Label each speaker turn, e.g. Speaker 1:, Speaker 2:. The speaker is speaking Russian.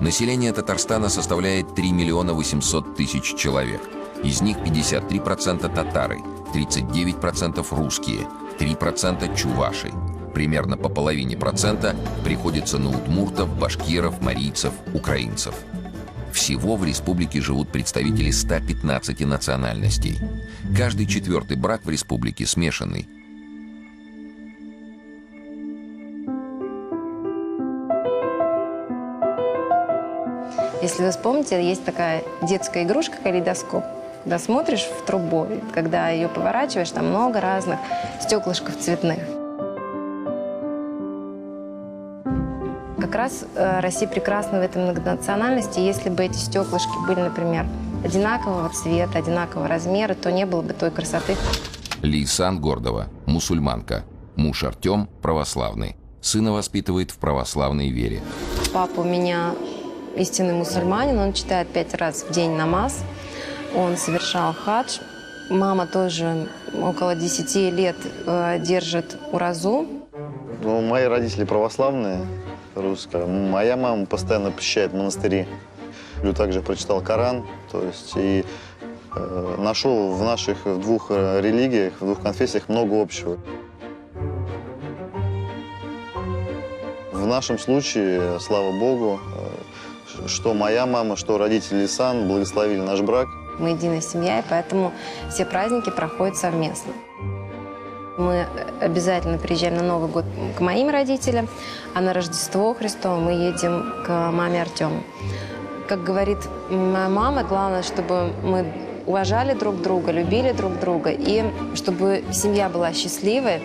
Speaker 1: Население Татарстана составляет 3 миллиона 800 тысяч человек. Из них 53% татары, 39% русские, 3% чуваши. Примерно по половине процента приходится на удмуртов, башкиров, марийцев, украинцев. Всего в республике живут представители 115 национальностей. Каждый четвертый брак в республике смешанный.
Speaker 2: Если вы вспомните, есть такая детская игрушка калейдоскоп. Когда смотришь в трубу, когда ее поворачиваешь, там много разных стеклышков цветных. Как раз Россия прекрасна в этой многонациональности. Если бы эти стеклышки были, например, одинакового цвета, одинакового размера, то не было бы той красоты.
Speaker 1: Лейсан Гордова, мусульманка. Муж Артем православный. Сына воспитывает в православной вере.
Speaker 2: Папа у меня истинный мусульманин, он читает 5 раз в день намаз, он совершал хадж. Мама тоже около 10 лет держит уразу.
Speaker 3: Ну, мои родители православные, русские. Моя мама постоянно посещает монастыри. Я также прочитал Коран, то есть и нашел в наших двух религиях, в двух конфессиях много общего. В нашем случае, слава Богу, что моя мама, что родители Лейсан благословили наш брак.
Speaker 2: Мы единая семья, и поэтому все праздники проходят совместно. Мы обязательно приезжаем на Новый год к моим родителям, а на Рождество Христово мы едем к маме Артема. Как говорит моя мама, главное, чтобы мы уважали друг друга, любили друг друга, и чтобы семья была счастливой.